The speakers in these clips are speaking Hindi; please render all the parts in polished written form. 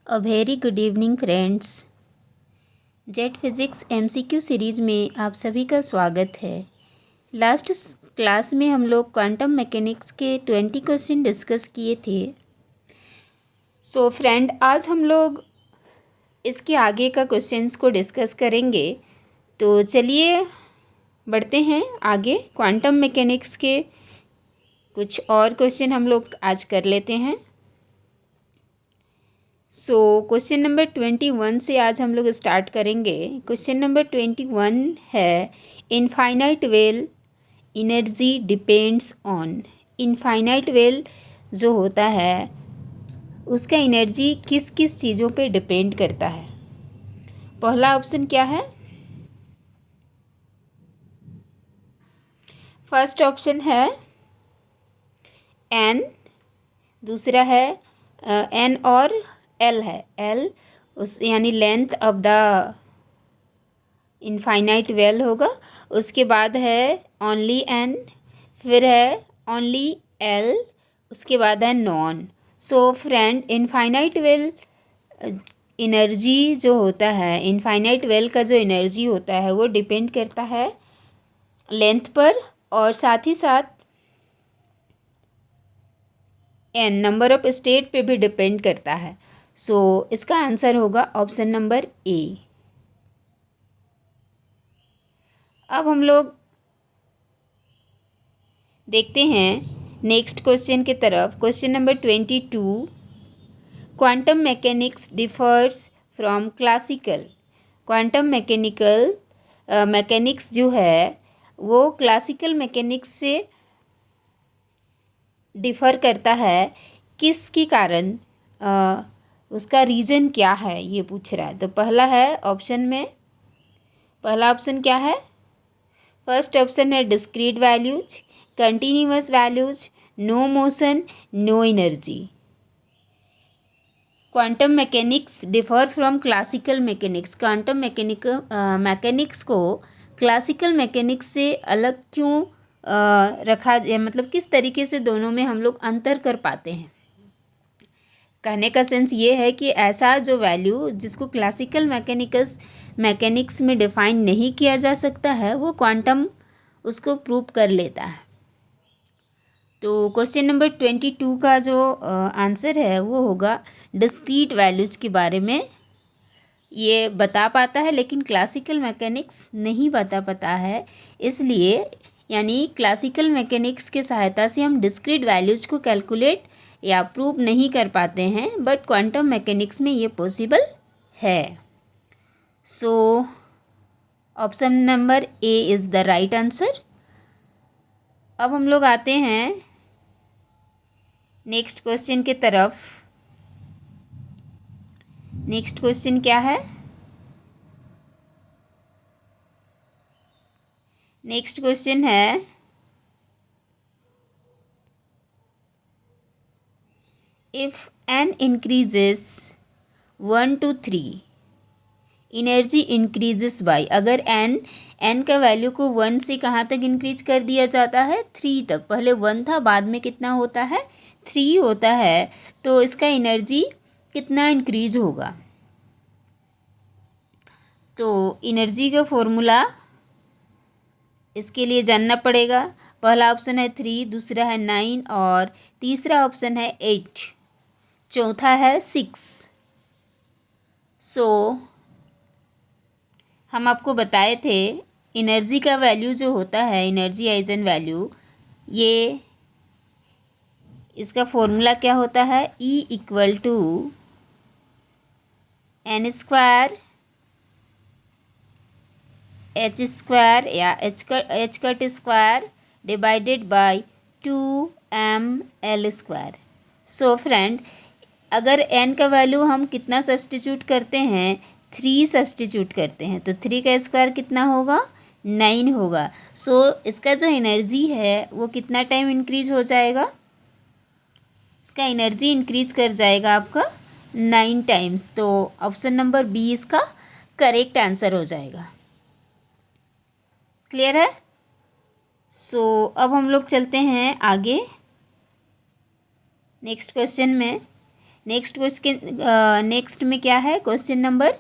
A very good evening friends. Jet physics MCQ series में आप सभी का स्वागत है। लास्ट क्लास में हम लोग क्वांटम मैकेनिक्स के 20 क्वेश्चन डिस्कस किए थे। सो फ्रेंड, आज हम लोग इसके आगे का क्वेश्चंस को डिस्कस करेंगे। तो चलिए बढ़ते हैं आगे। क्वांटम मैकेनिक्स के कुछ और क्वेश्चन हम लोग आज कर लेते हैं। सो क्वेश्चन नंबर 21 से आज हम लोग स्टार्ट करेंगे। क्वेश्चन नंबर 21 है, infinite well energy depends on. Infinite well जो होता है उसका एनर्जी किस किस चीज़ों पे डिपेंड करता है। पहला ऑप्शन क्या है? फर्स्ट ऑप्शन है एन, दूसरा है एन और एल है। एल उस यानी length of the infinite well होगा। उसके बाद है ओनली एन, फिर है ओनली एल, उसके बाद है non. So friend, infinite well energy जो होता है, इनफाइनाइट वेल का जो एनर्जी होता है वो डिपेंड करता है लेंथ पर और साथ ही साथ एन नंबर ऑफ स्टेट पे भी डिपेंड करता है। सो इसका आंसर होगा ऑप्शन नंबर ए। अब हम लोग देखते हैं नेक्स्ट क्वेश्चन की तरफ। Question number 22, quantum mechanics differs from classical. Quantum mechanics जो है वो क्लासिकल मैकेनिक्स से डिफ़र करता है। किसके कारण? उसका रीज़न क्या है ये पूछ रहा है। तो पहला ऑप्शन क्या है? फर्स्ट ऑप्शन है discrete values, continuous values, no motion, no energy. Quantum mechanics differ from classical mechanics. Quantum mechanics को क्लासिकल मैकेनिक्स से अलग क्यों रखा, मतलब किस तरीके से दोनों में हम लोग अंतर कर पाते हैं। कहने का सेंस ये है कि ऐसा जो वैल्यू जिसको क्लासिकल मैकेनिक्स में डिफाइन नहीं किया जा सकता है वो क्वांटम उसको प्रूव कर लेता है। तो क्वेश्चन नंबर 22 का जो आंसर है वो होगा डिस्क्रीट वैल्यूज़ के बारे में ये बता पाता है, लेकिन क्लासिकल मैकेनिक्स नहीं बता पाता है। इसलिए यानी क्लासिकल मैकेनिक्स के सहायता से हम डिस्क्रीट वैल्यूज़ को कैलकुलेट या प्रूव नहीं कर पाते हैं, बट क्वांटम मैकेनिक्स में ये पॉसिबल है। So option number A is the right answer. अब हम लोग आते हैं नेक्स्ट क्वेश्चन की तरफ। नेक्स्ट क्वेश्चन क्या है? नेक्स्ट क्वेश्चन है, if n increases 1 to 3 energy increases by. अगर n का वैल्यू को 1 से कहाँ तक इंक्रीज कर दिया जाता है? 3 तक। पहले 1 था, बाद में कितना होता है? 3 होता है। तो इसका एनर्जी कितना इंक्रीज होगा? तो एनर्जी का फॉर्मूला इसके लिए जानना पड़ेगा। पहला ऑप्शन है 3, दूसरा है 9 और तीसरा ऑप्शन है 8, चौथा है 6। सो हम आपको बताए थे एनर्जी का वैल्यू जो होता है, एनर्जी आइजन वैल्यू, ये इसका फॉर्मूला क्या होता है? E equal to n square h square या h cut square divided by 2ml square. So friend, अगर n का वैल्यू हम कितना सब्सटीट्यूट करते हैं? 3 सब्सटीट्यूट करते हैं, तो 3 का स्क्वायर कितना होगा? 9 होगा। सो इसका जो एनर्जी है वो कितना टाइम इंक्रीज हो जाएगा? इसका एनर्जी इंक्रीज कर जाएगा आपका 9 टाइम्स। तो ऑप्शन नंबर बी इसका करेक्ट आंसर हो जाएगा। क्लियर है? सो अब हम लोग चलते हैं आगे नेक्स्ट क्वेश्चन में। नेक्स्ट क्वेश्चन, नेक्स्ट में क्या है, question number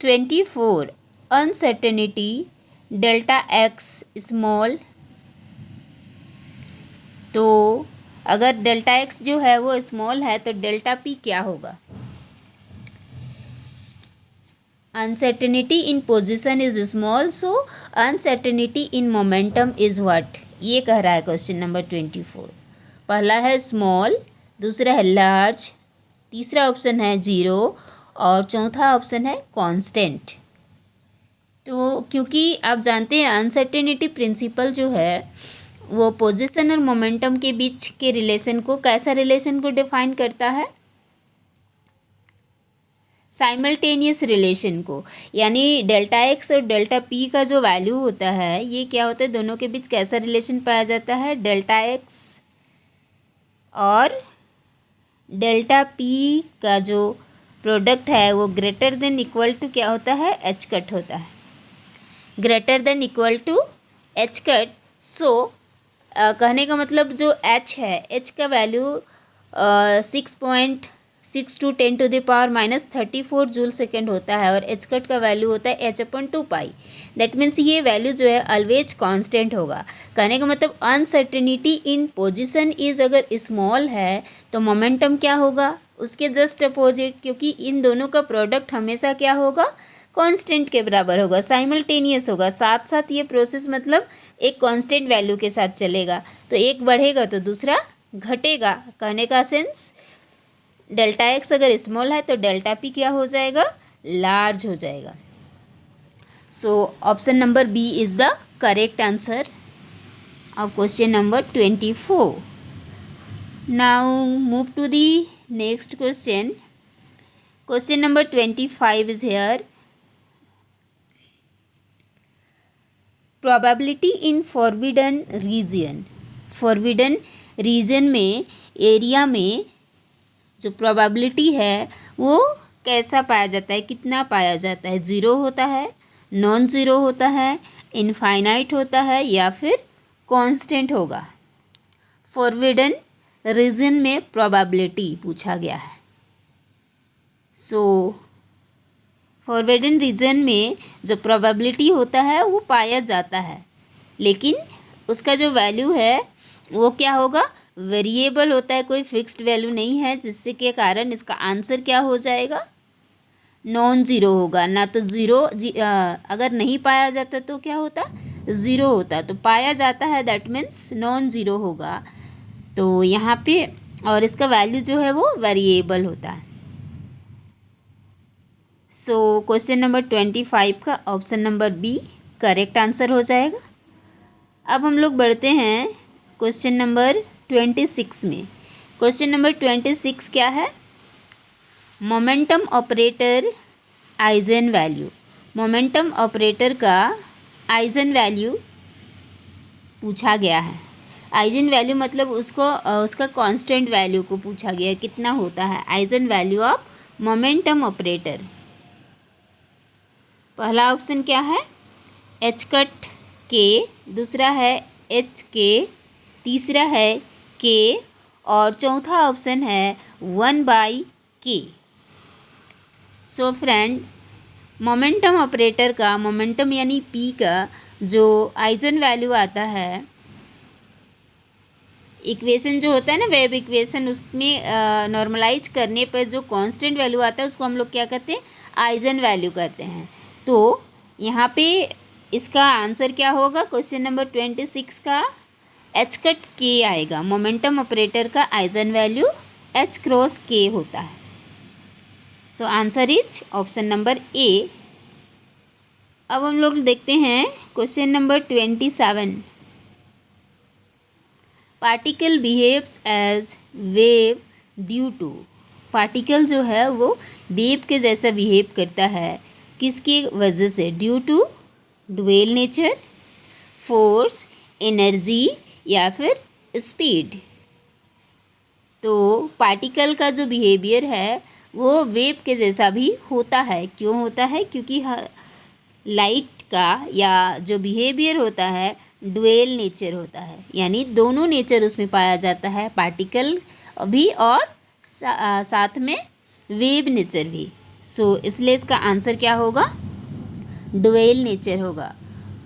24, uncertainty delta x small. तो अगर डेल्टा एक्स जो है वो स्मॉल है तो डेल्टा पी क्या होगा। Uncertainty in position is small, so uncertainty in momentum is what, ये कह रहा है क्वेश्चन नंबर 24। पहला है स्मॉल, दूसरा है लार्ज, तीसरा ऑप्शन है जीरो और चौथा ऑप्शन है कांस्टेंट। तो क्योंकि आप जानते हैं अनसर्टेनिटी प्रिंसिपल जो है वो पोजीशन और मोमेंटम के बीच के रिलेशन को, कैसा रिलेशन को डिफाइन करता है, साइमल्टेनियस रिलेशन को। यानी डेल्टा एक्स और डेल्टा पी का जो वैल्यू होता है ये क्या होता है, दोनों के बीच कैसा रिलेशन पाया जाता है, डेल्टा एक्स और डेल्टा पी का जो प्रोडक्ट है वो ग्रेटर देन इक्वल टू क्या होता है, एच कट होता है, greater than equal to H cut. So कहने का मतलब जो एच है, एच का वैल्यू 6.62 × 10⁻³ जूल सेकेंड होता है और एच कट का वैल्यू होता है h/2π। दैट मीन्स ये वैल्यू जो है ऑलवेज कांस्टेंट होगा। कहने का मतलब अनसर्टेनिटी इन पोजीशन इज अगर स्मॉल है तो मोमेंटम क्या होगा, उसके जस्ट अपोजिट, क्योंकि इन दोनों का प्रोडक्ट हमेशा क्या होगा, कांस्टेंट के बराबर होगा, साइमल्टेनियस होगा। साथ साथ ये प्रोसेस मतलब एक कांस्टेंट वैल्यू के साथ चलेगा, तो एक बढ़ेगा तो दूसरा घटेगा। कहने का सेंस डेल्टा एक्स अगर स्मॉल है तो डेल्टा पी क्या हो जाएगा, लार्ज हो जाएगा। So option number B is the correct answer of question number 24. Now move to the next question. Question number 25 is here. Probability in forbidden region. Forbidden region में, एरिया में जो probability है वो कैसा पाया जाता है, कितना पाया जाता है, ज़ीरो होता है, नॉन ज़ीरो होता है, इनफाइनाइट होता है या फिर कांस्टेंट होगा। फॉरबिडन रीजन में प्रोबेबिलिटी पूछा गया है। सो फॉरबिडन रीजन में जो प्रोबेबिलिटी होता है वो पाया जाता है, लेकिन उसका जो वैल्यू है वो क्या होगा, वेरिएबल होता है, कोई फिक्स्ड वैल्यू नहीं है, जिससे के कारण इसका आंसर क्या हो जाएगा, नॉन ज़ीरो होगा। ना तो ज़ीरो अगर नहीं पाया जाता तो क्या होता, ज़ीरो होता, तो पाया जाता है दैट मीन्स नॉन ज़ीरो होगा। तो यहाँ पे और इसका वैल्यू जो है वो वेरिएबल होता है। सो क्वेश्चन नंबर 25 का option number B correct answer हो जाएगा। अब हम लोग बढ़ते हैं क्वेश्चन नंबर 26 में। क्वेश्चन नंबर 26 क्या है, momentum operator eigen value. Momentum operator का आइजन वैल्यू पूछा गया है। आइजन वैल्यू मतलब उसका कांस्टेंट वैल्यू को पूछा गया है, कितना होता है eigen value of momentum operator. पहला ऑप्शन क्या है, एच कट के, दूसरा है एच के, तीसरा है के और चौथा ऑप्शन है 1/k। So friend, momentum operator का, मोमेंटम यानी पी का जो आइजन वैल्यू आता है, इक्वेशन जो होता है ना वेव इक्वेशन, उसमें नॉर्मलाइज करने पर जो कांस्टेंट वैल्यू आता है उसको हम लोग क्या कहते हैं, आइजन वैल्यू कहते हैं। तो यहाँ पे इसका आंसर क्या होगा, क्वेश्चन नंबर 26 का एच कट के आएगा। मोमेंटम ऑपरेटर का आइजन वैल्यू h×k होता है। So answer is option number A. अब हम लोग देखते हैं question number 27। Particle behaves as wave due to. Particle जो है वो वेव के जैसा बिहेव करता है, किसकी वजह से, due to dual nature, force, energy या फिर स्पीड। तो पार्टिकल का जो बिहेवियर है वो वेव के जैसा भी होता है। क्यों होता है, क्योंकि लाइट का या जो बिहेवियर होता है ड्वेल नेचर होता है, यानी दोनों नेचर उसमें पाया जाता है, पार्टिकल भी और साथ में वेव नेचर भी। सो इसलिए इसका आंसर क्या होगा, डुअल नेचर होगा।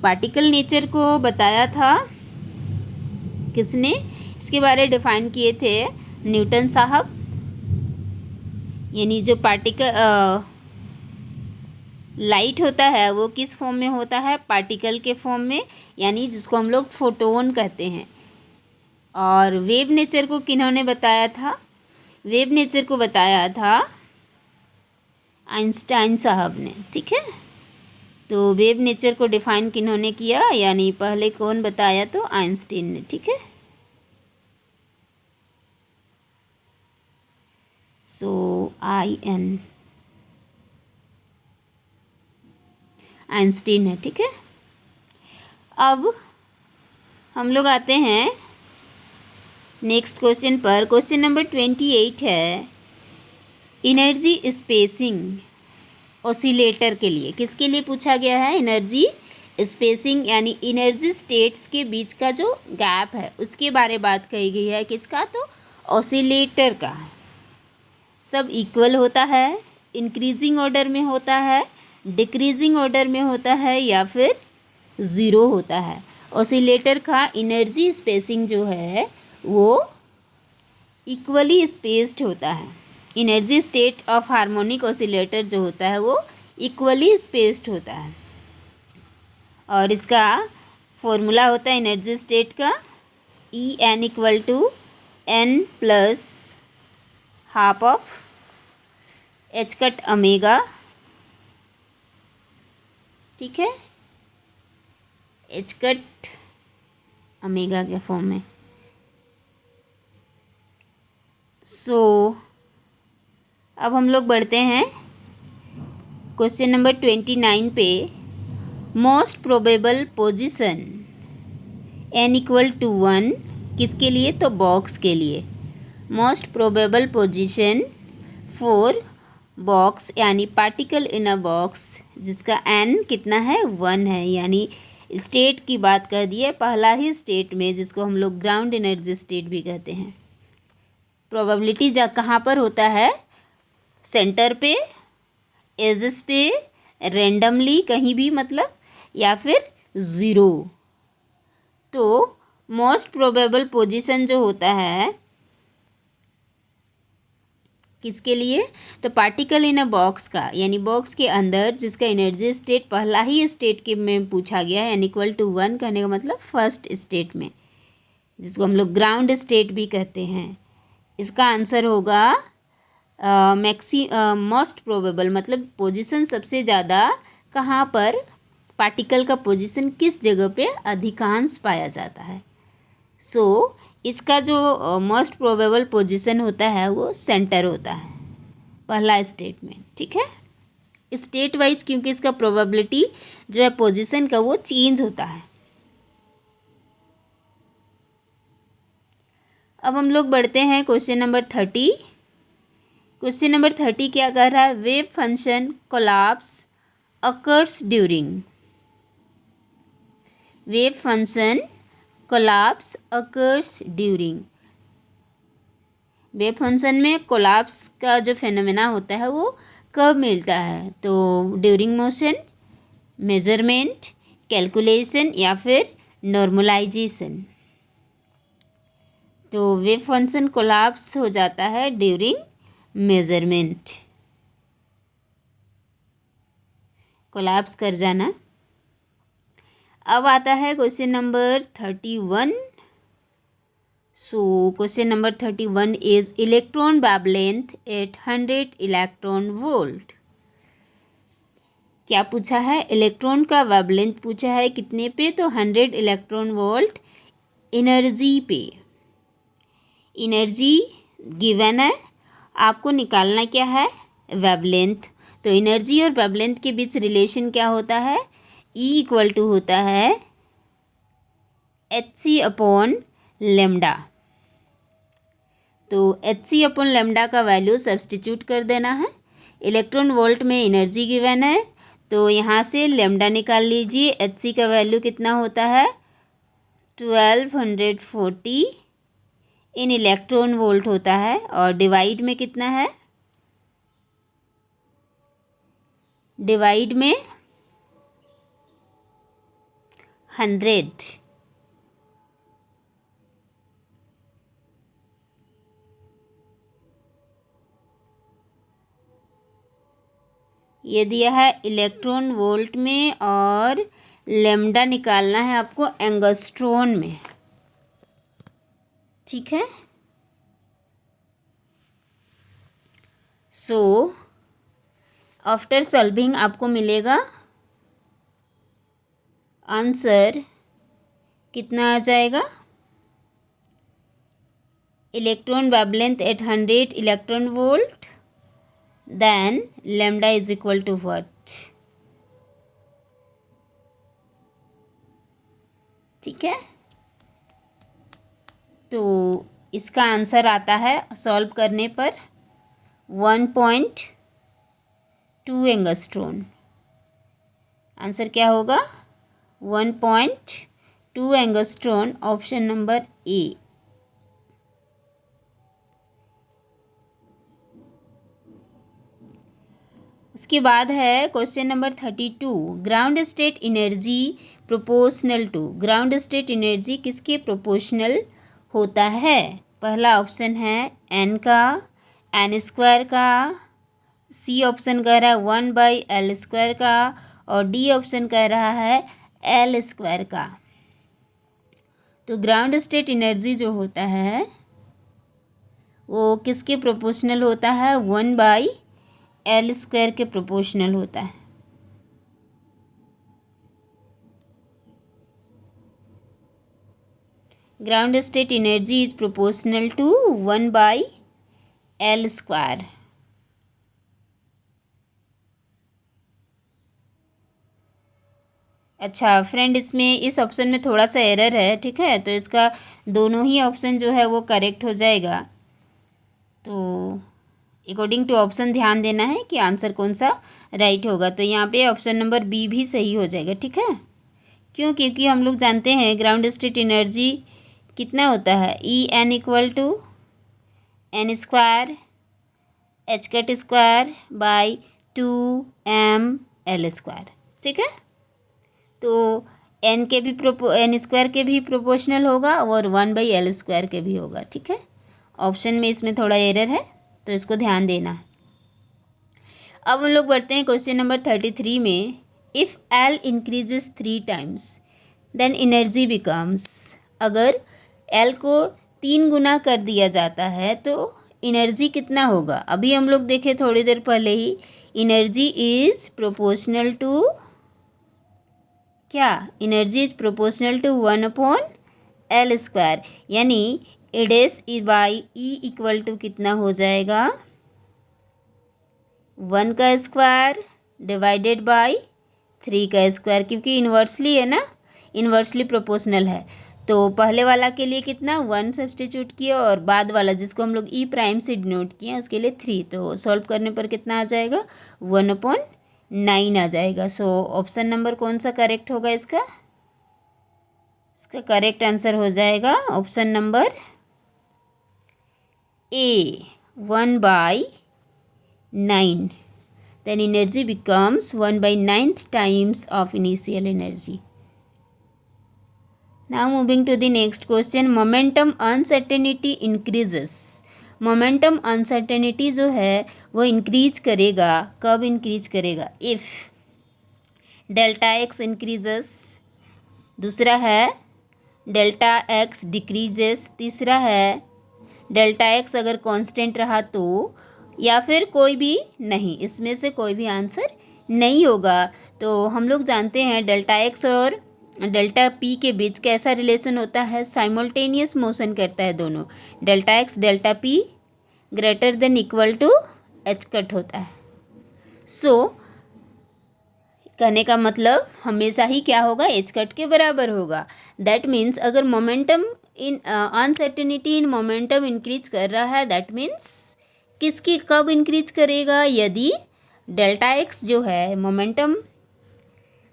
पार्टिकल नेचर को बताया था किसने, इसके बारे में डिफाइन किए थे न्यूटन साहब। यानी जो पार्टिकल लाइट होता है वो किस फॉर्म में होता है, पार्टिकल के फॉर्म में, यानी जिसको हम लोग फोटोन कहते हैं। और वेव नेचर को किन्होंने बताया था, वेव नेचर को बताया था आइंस्टाइन साहब ने। ठीक है, तो वेव नेचर को डिफाइन किन्होंने किया, यानी पहले कौन बताया, तो आइंस्टाइन ने। ठीक है, सो आइंस्टाइन है। ठीक है, अब हम लोग आते हैं नेक्स्ट क्वेश्चन पर। क्वेश्चन नंबर 28 है, एनर्जी स्पेसिंग ऑसिलेटर के लिए, किसके लिए पूछा गया है, एनर्जी स्पेसिंग यानी एनर्जी स्टेट्स के बीच का जो गैप है उसके बारे में बात कही गई है। किसका, तो ऑसिलेटर का। सब इक्वल होता है, इंक्रीजिंग ऑर्डर में होता है, डिक्रीजिंग ऑर्डर में होता है, या फिर ज़ीरो होता है। ऑसिलेटर का एनर्जी स्पेसिंग जो है वो इक्वली स्पेस्ड होता है। Energy state of harmonic oscillator जो होता है वो इक्वली स्पेस्ड होता है। और इसका फॉर्मूला होता है एनर्जी स्टेट का, En equal to n plus half of h cut omega. ठीक है, h कट ओमेगा के फॉर्म में। सो अब हम लोग बढ़ते हैं क्वेश्चन नंबर 29 पे। Most probable position n equal to 1 किसके लिए, तो बॉक्स के लिए। Most probable position for box यानी पार्टिकल इन अ बॉक्स जिसका n कितना है, 1 है। यानी स्टेट की बात कर दी है, पहला ही स्टेट में, जिसको हम लोग ग्राउंड एनर्जी स्टेट भी कहते हैं। प्रोबेबिलिटी कहाँ पर होता है, सेंटर पे, एजेस पे, रेंडमली कहीं भी मतलब, या फिर ज़ीरो। तो मोस्ट प्रोबेबल पोजीशन जो होता है किसके लिए, तो पार्टिकल इन अ बॉक्स का, यानी बॉक्स के अंदर जिसका एनर्जी स्टेट पहला ही स्टेट के में पूछा गया है, n इक्वल टू 1 कहने का मतलब फर्स्ट स्टेट में, जिसको हम लोग ग्राउंड स्टेट भी कहते हैं। इसका आंसर होगा मोस्ट प्रोबेबल, मतलब पोजीशन सबसे ज़्यादा कहाँ पर, पार्टिकल का पोजीशन किस जगह पे अधिकांश पाया जाता है। सो इसका जो मोस्ट प्रोबेबल पोजीशन होता है वो सेंटर होता है, पहला स्टेट में। ठीक है, स्टेट वाइज, क्योंकि इसका प्रोबेबिलिटी जो है पोजीशन का वो चेंज होता है। अब हम लोग बढ़ते हैं क्वेश्चन नंबर 30। क्वेश्चन नंबर 30 क्या कह रहा है, wave function collapse occurs during, wave function collapse occurs during. Wave function में कोलैप्स का जो फेनोमेना होता है वो कब मिलता है, तो ड्यूरिंग मोशन, मेजरमेंट, कैलकुलेशन, या फिर नॉर्मलाइजेशन। तो वेव फंक्शन कोलैप्स हो जाता है ड्यूरिंग मेजरमेंट, कोलैप्स कर जाना। अब आता है question number 31। So question number 31 is electron wavelength at 100 electron volt. क्या पूछा है, इलेक्ट्रॉन का वेवलेंथ पूछा है कितने पे, तो 100 इलेक्ट्रॉन वोल्ट एनर्जी पे। एनर्जी गिवन है, आपको निकालना क्या है, वेवलेंथ। तो एनर्जी और वेवलेंथ के बीच रिलेशन क्या होता है, E इक्वल टू होता है hc अपॉन लेमडा। तो hc अपॉन लेमडा का वैल्यू सब्सटीट्यूट कर देना है। इलेक्ट्रॉन वोल्ट में एनर्जी गिवन है, तो यहाँ से लेमडा निकाल लीजिए। hc का वैल्यू कितना होता है, 1240 इन इलेक्ट्रॉन वोल्ट होता है, और डिवाइड में कितना है, डिवाइड में 100। ये दिया है इलेक्ट्रॉन वोल्ट में, और लेमडा निकालना है आपको एंगस्ट्रॉन में। ठीक है, सो आफ्टर सॉल्विंग आपको मिलेगा आंसर कितना आ जाएगा, electron wavelength at 100 electron volt, then lambda is equal to what. ठीक है, तो इसका आंसर आता है सॉल्व करने पर 1.2 एंगस्ट्रॉन। आंसर क्या होगा, 1.2 एंगस्ट्रॉन, ऑप्शन नंबर ए। उसके बाद है question number 32, ground state energy proportional to. Ground state energy किसके प्रोपोर्शनल होता है। पहला ऑप्शन है एन का, एन स्क्वायर का, सी ऑप्शन कह रहा है 1/L² का, और डी ऑप्शन कह रहा है L² का। तो ग्राउंड स्टेट एनर्जी जो होता है वो किसके प्रोपोर्शनल होता है, 1/L² के प्रोपोर्शनल होता है। Ground state energy is proportional to 1/L²। अच्छा फ्रेंड, इसमें इस ऑप्शन में थोड़ा सा एरर है। ठीक है, तो इसका दोनों ही ऑप्शन जो है वो करेक्ट हो जाएगा। तो अकॉर्डिंग टू ऑप्शन ध्यान देना है कि आंसर कौन सा राइट होगा। तो यहाँ पे ऑप्शन नंबर बी भी सही हो जाएगा। ठीक है, क्यों, क्योंकि हम लोग जानते हैं ग्राउंड स्टेट एनर्जी कितना होता है, EN = N² H²/2mL²। ठीक है, तो N² के भी प्रोपोर्शनल होगा और 1/L² के भी होगा। ठीक है, ऑप्शन में इसमें थोड़ा एरर है, तो इसको ध्यान देना। अब हम लोग बढ़ते हैं क्वेश्चन नंबर 33 में। If L increases 3 times then energy becomes. अगर L को 3 गुना कर दिया जाता है तो एनर्जी कितना होगा। अभी हम लोग देखे थोड़ी देर पहले ही, एनर्जी इज प्रोपोर्शनल टू क्या, energy is proportional to 1/L², यानी E/E कितना हो जाएगा, 1 का स्क्वायर डिवाइडेड बाई 3 का स्क्वायर, क्योंकि इन्वर्सली है ना, इन्वर्सली प्रोपोर्शनल है। तो पहले वाला के लिए कितना 1 सब्सटीट्यूट किया, और बाद वाला जिसको हम लोग E' से डिनोट किए उसके लिए 3। तो सॉल्व करने पर कितना आ जाएगा, 1/9 आ जाएगा। सो ऑप्शन नंबर कौन सा करेक्ट होगा इसका करेक्ट आंसर हो जाएगा option number A, 1/9। Then energy becomes 1/9 times of initial energy. Now moving to the next question, momentum uncertainty increases. Momentum uncertainty जो है वो इंक्रीज करेगा, कब इंक्रीज करेगा, इफ़ Δx इंक्रीजेस, दूसरा है Δx डिक्रीजेस, तीसरा है Δx अगर कांस्टेंट रहा तो, या फिर कोई भी नहीं, इसमें से कोई भी आंसर नहीं होगा। तो हम लोग जानते हैं Δx और Δp के बीच कैसा रिलेशन होता है, साइमल्टेनियस मोशन करता है दोनों। Δx Δp greater than equal to h होता है। सो कहने का मतलब हमेशा ही क्या होगा, h के बराबर होगा। दैट मीन्स अगर momentum in uncertainty in momentum increase कर रहा है, दैट मीन्स किसकी कब इंक्रीज करेगा, यदि Δx जो है मोमेंटम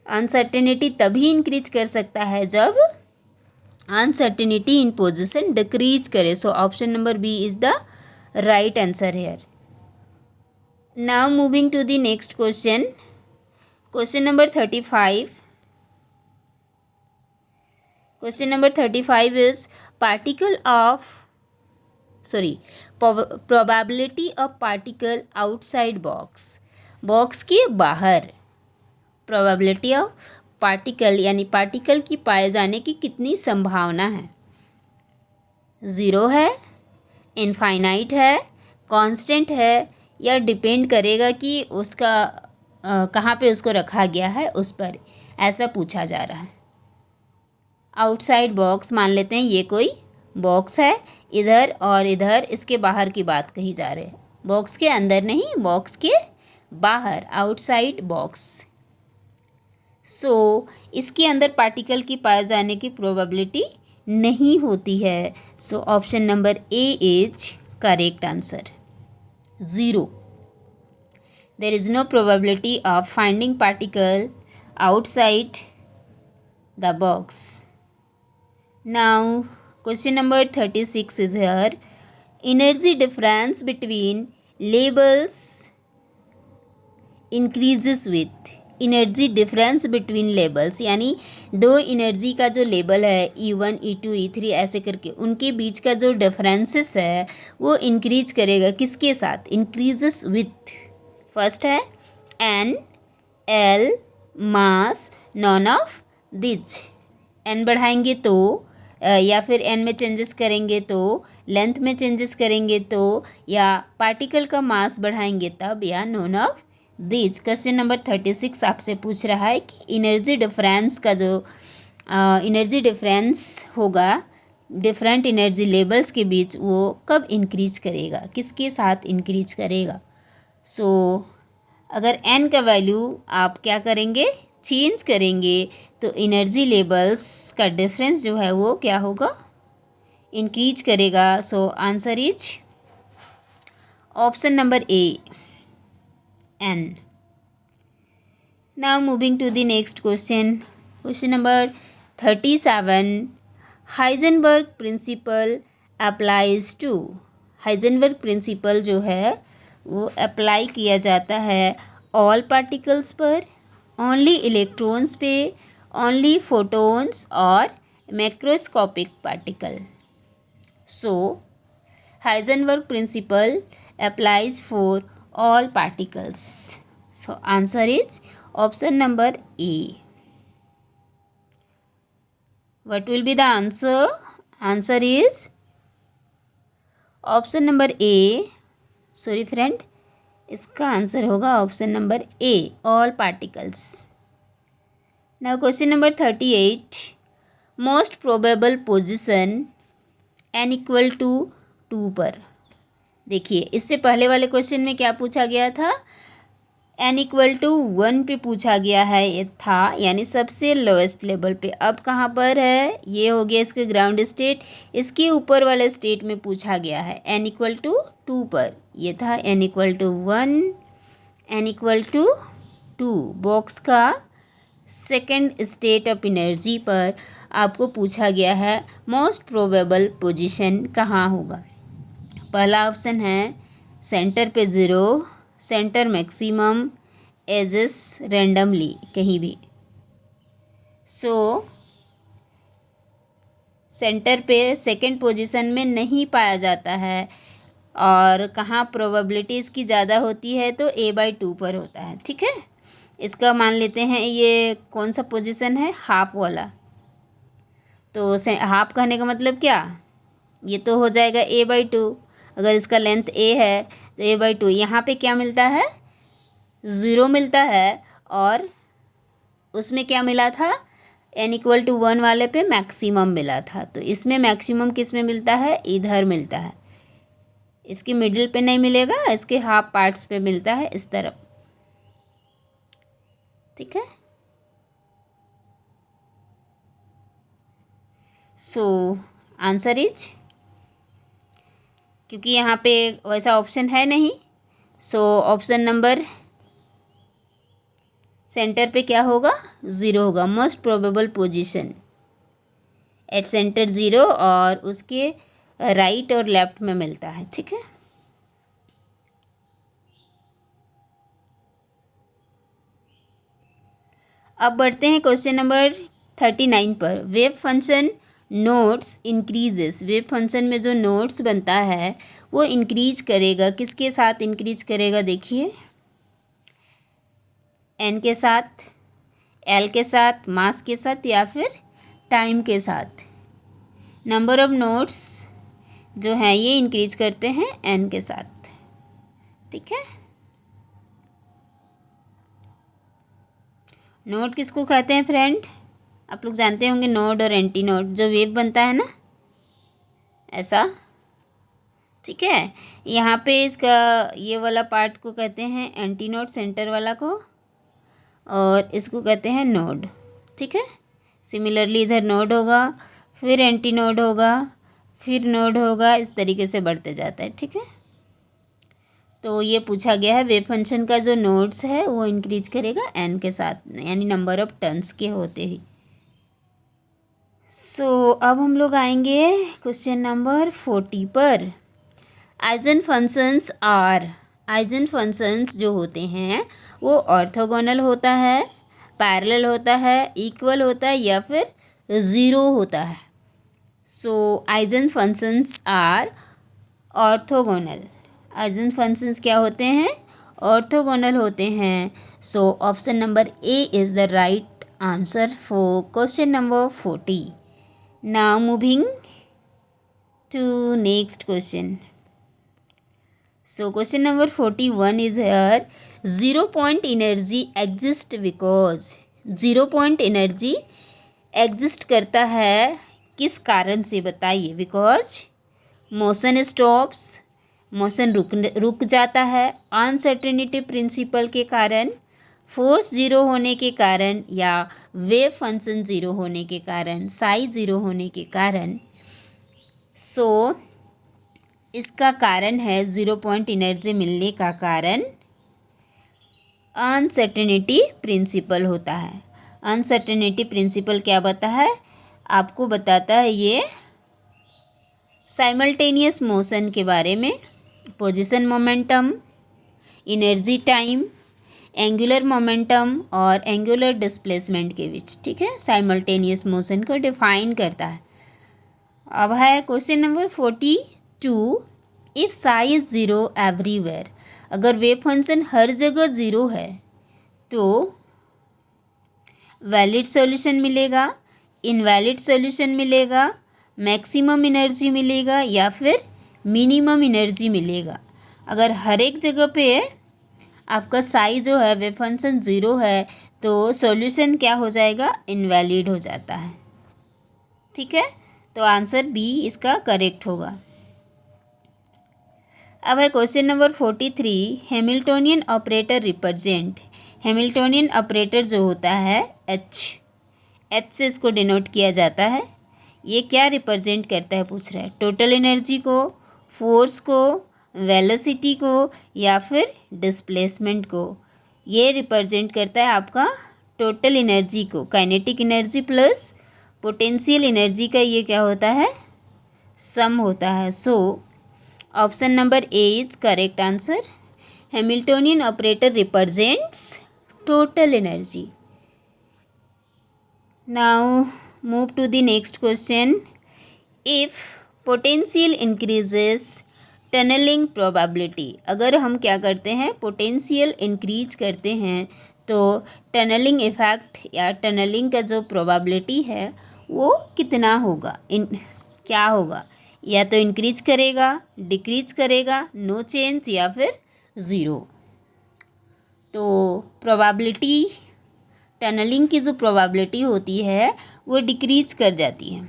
अनसर्टेनिटी तभी इंक्रीज कर सकता है जब अनसर्टेनिटी इन पोजिशन डिक्रीज करे. So option number B is the right answer here. Now moving to the next question. Question number 35. Question number 35 is probability of particle outside box. Box के बाहर probability of particle यानी पार्टिकल की पाए जाने की कितनी संभावना है. 0 है, इनफाइनाइट है, कांस्टेंट है, या डिपेंड करेगा कि उसका कहाँ पे उसको रखा गया है उस पर, ऐसा पूछा जा रहा है. आउटसाइड बॉक्स मान लेते हैं ये कोई बॉक्स है, इधर और इधर इसके बाहर की बात कही जा रही है. बॉक्स के अंदर नहीं, बॉक्स के बाहर, आउटसाइड बॉक्स. सो इसके अंदर पार्टिकल की पाए जाने की प्रोबेबिलिटी नहीं होती है. So option number A is correct answer. 0. There is no probability of finding particle outside the box. Now, question number 36 is here. Energy difference between labels increases with. Energy difference between labels यानी दो एनर्जी का जो लेबल है E1, E2, E3 ऐसे करके उनके बीच का जो डिफरेंसेस है वो इंक्रीज करेगा. किसके साथ? Increases with. फर्स्ट है N, L, mass, none of this. N बढ़ाएंगे तो या फिर n में चेंजेस करेंगे तो, लेंथ में चेंजेस करेंगे तो, या पार्टिकल का मास बढ़ाएंगे तब, या known of this. Question number 36 आपसे पूछ रहा है कि एनर्जी डिफरेंस का जो एनर्जी डिफरेंस होगा डिफरेंट एनर्जी लेवल्स के बीच वो कब इंक्रीज करेगा, किसके साथ इंक्रीज करेगा. सो अगर n का वैल्यू आप क्या करेंगे, चेंज करेंगे तो एनर्जी लेवल्स का डिफरेंस जो है वो क्या होगा, इंक्रीज करेगा. So answer is option number A, N. Now moving to the next question. Question number 37. Heisenberg principle applies to. Heisenberg principle जो है वो अप्लाई किया जाता है ऑल पार्टिकल्स पर, ओनली इलेक्ट्रॉन्स पे, ओनली फोटोन्स और macroscopic particle. So Heisenberg principle applies for all particles. So answer is option number A. What will be the answer? Answer is option number A. Sorry friend, इसका आंसर होगा option number A, all particles. Now question number 38. Most probable position n equal to 2 पर. देखिए इससे पहले वाले क्वेश्चन में क्या पूछा गया था, n इक्वल टू 1 पे पूछा गया है ये था, यानी सबसे लोएस्ट लेवल पे. अब कहाँ पर है, ये हो गया इसके ग्राउंड स्टेट. इसके ऊपर वाले स्टेट में पूछा गया है n इक्वल टू 2 पर. ये था n equal to 1, n equal to 2. Box का सेकेंड स्टेट ऑफ एनर्जी पर आपको पूछा गया है मोस्ट प्रोबेबल पोजीशन कहाँ होगा. पहला ऑप्शन है सेंटर पे 0, सेंटर मैक्सिमम, एजेस रैंडमली, कहीं भी. सो सेंटर पे सेकंड पोजीशन में नहीं पाया जाता है. और कहाँ प्रोबेबिलिटीज़ की ज़्यादा होती है तो a/2 पर होता है. ठीक है, इसका मान लेते हैं ये कौन सा पोजीशन है, हाफ वाला. तो हाफ कहने का मतलब क्या, ये तो हो जाएगा a/2. अगर इसका लेंथ a है तो a/2. यहाँ पे क्या मिलता है, 0 मिलता है. और उसमें क्या मिला था, n इक्वल टू 1 वाले पे मैक्सिमम मिला था. तो इसमें मैक्सिमम किस में मिलता है, इधर मिलता है. इसके मिडिल पे नहीं मिलेगा, इसके हाफ पार्ट्स पे मिलता है, इस तरफ. ठीक है. सो आंसर इज, क्योंकि यहाँ पे वैसा ऑप्शन है नहीं, सो ऑप्शन नंबर सेंटर पे क्या होगा, 0 होगा. Most probable position at centre 0 और उसके राइट और लेफ्ट में मिलता है। ठीक है, अब बढ़ते हैं क्वेश्चन नंबर 39 पर। Wave function notes increases, wave function में जो नोट्स बनता है वो इंक्रीज करेगा, किसके साथ इंक्रीज करेगा? देखिए, एन के साथ, एल के साथ, मास के साथ, या फिर टाइम के साथ। नंबर ऑफ नोट्स जो है ये इंक्रीज करते हैं एन के साथ। ठीक है, नोड किसको कहते हैं फ्रेंड? आप लोग जानते होंगे, नोड और एंटी नोड, जो वेव बनता है ना ऐसा। ठीक है, यहाँ पे इसका ये वाला पार्ट को कहते हैं एंटी नोड, सेंटर वाला को, और इसको कहते हैं नोड। ठीक है, सिमिलरली इधर नोड होगा, फिर एंटी नोड होगा, फिर नोड होगा, इस तरीके से बढ़ते जाता है। ठीक है, तो ये पूछा गया है वेव फंक्शन का जो नोड्स है वो इंक्रीज करेगा एन के साथ, यानी नंबर ऑफ टर्न्स के होते ही। अब हम लोग आएंगे क्वेश्चन नंबर 40 पर। Eigen functions are, eigen functions जो होते हैं वो ऑर्थोगोनल होता है, पैरेलल होता है, इक्वल होता है, या फिर ज़ीरो होता है। Eigen functions are orthogonal, eigen functions क्या होते हैं? ऑर्थोगोनल होते हैं। Option number A is the right answer for question number 40। Now moving to next question. Question number 41 is here. 0 point energy exist because, 0 point energy exist करता है किस कारण से? बताइए। बिकॉज मोशन स्टॉप्स, मोशन रुक जाता है, अनसर्टेनिटी प्रिंसिपल के कारण, फोर्स ज़ीरो होने के कारण, या वेव फंक्शन ज़ीरो होने के कारण, साई ज़ीरो होने के कारण। इसका कारण है, 0 पॉइंट एनर्जी मिलने का कारण अनसर्टेनिटी प्रिंसिपल होता है। अनसर्टेनिटी प्रिंसिपल क्या बताता है? आपको बताता है ये साइमल्टेनियस मोशन के बारे में, position momentum, energy time, angular momentum और एंगुलर डिस्प्लेसमेंट के बीच। ठीक है, साइमल्टेनियस मोशन को डिफाइन करता है। अब है question number 42। If Sai is zero everywhere, अगर वेव फंक्शन हर जगह ज़ीरो है तो वैलिड सॉल्यूशन मिलेगा, इनवैलिड सॉल्यूशन मिलेगा, मैक्सिमम एनर्जी मिलेगा, या फिर मिनिमम एनर्जी मिलेगा। अगर हर एक जगह पे आपका साई जो है वेव फंक्शन ज़ीरो है तो सॉल्यूशन क्या हो जाएगा? इनवैलिड हो जाता है। ठीक है, तो आंसर बी इसका करेक्ट होगा। अब है question number 43। Hamiltonian operator represent, Hamiltonian operator जो होता है एच से इसको डिनोट किया जाता है। ये क्या रिप्रेजेंट करता है पूछ रहा है? टोटल एनर्जी को, फोर्स को, वेलोसिटी को, या फिर डिस्प्लेसमेंट को। ये रिप्रेजेंट करता है आपका टोटल एनर्जी को, kinetic energy plus potential energy का ये क्या होता है? सम होता है। Option number A is correct answer. Hamiltonian operator represents total energy. Now move to the next question. If potential increases tunneling probability, अगर हम क्या करते हैं? पोटेंशियल इंक्रीज करते हैं तो टनलिंग इफेक्ट या टनलिंग का जो प्रोबेबिलिटी है वो कितना होगा? क्या होगा? या तो इंक्रीज करेगा, डिक्रीज करेगा, नो चेंज, या फिर ज़ीरो। तो प्रोबेबिलिटी, टनलिंग की जो प्रोबेबिलिटी होती है वो डिक्रीज कर जाती है।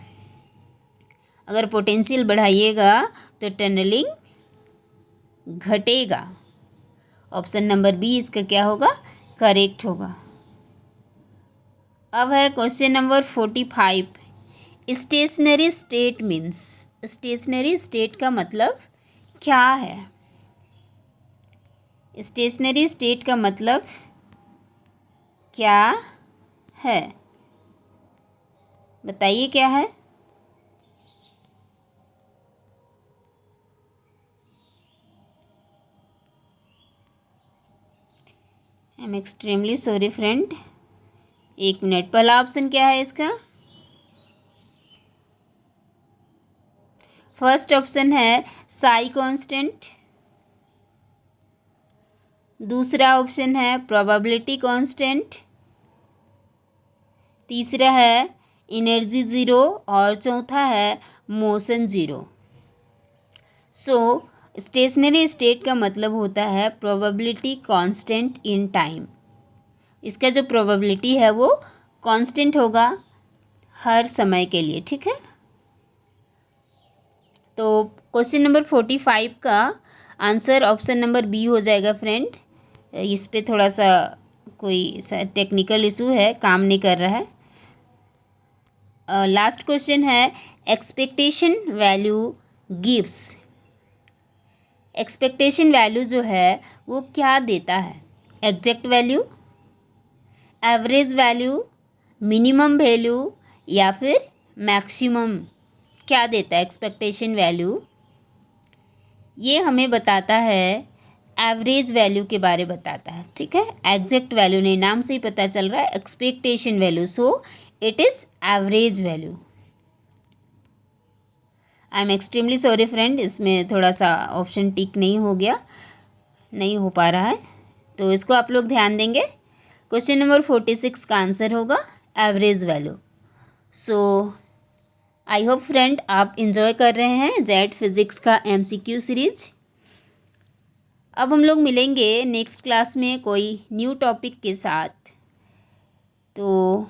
अगर पोटेंशियल बढ़ाइएगा तो टनलिंग घटेगा। ऑप्शन नंबर बी इसका क्या होगा? करेक्ट होगा। अब है question number 45। Stationery state means, stationery state का मतलब क्या है? स्टेशनरी स्टेट का मतलब क्या है? बताइए क्या है? I am extremely sorry friend, 1 minute. पहला ऑप्शन क्या है इसका? फर्स्ट ऑप्शन है साई कांस्टेंट, दूसरा ऑप्शन है प्रोबेबिलिटी कांस्टेंट, तीसरा है एनर्जी ज़ीरो और चौथा है मोशन ज़ीरो। सो स्टेशनरी स्टेट का मतलब होता है प्रोबेबिलिटी कांस्टेंट इन टाइम। इसका जो प्रोबेबिलिटी है वो कांस्टेंट होगा हर समय के लिए, ठीक है। तो क्वेश्चन नंबर 45 का आंसर ऑप्शन नंबर बी हो जाएगा फ्रेंड। इस पे थोड़ा सा कोई टेक्निकल इशू है, काम नहीं कर रहा है। लास्ट क्वेश्चन है expectation value gives. Expectation value जो है वो क्या देता है? Exact value, average value, minimum value या फिर मैक्सिमम, क्या देता है एक्सपेक्टेशन वैल्यू? ये हमें बताता है एवरेज वैल्यू के बारे बताता है, ठीक है। एग्जैक्ट वैल्यू नहीं, नाम से ही पता चल रहा है expectation value, so it is average value. I am extremely sorry friend, इसमें थोड़ा सा ऑप्शन टिक नहीं हो गया, नहीं हो पा रहा है, तो इसको आप लोग ध्यान देंगे। क्वेश्चन नंबर 46 का आंसर होगा average value. So I hope friend आप इंजॉय कर रहे हैं जेड फिज़िक्स का MCQ सीरीज। अब हम लोग मिलेंगे नेक्स्ट क्लास में कोई न्यू टॉपिक के साथ। तो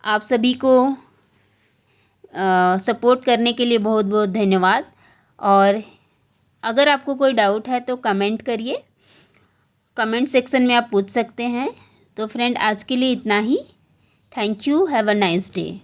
आप सभी को सपोर्ट करने के लिए बहुत बहुत धन्यवाद। और अगर आपको कोई डाउट है तो कमेंट करिए, कमेंट सेक्शन में आप पूछ सकते हैं। तो फ्रेंड आज के लिए इतना ही। Thank you, have a nice day.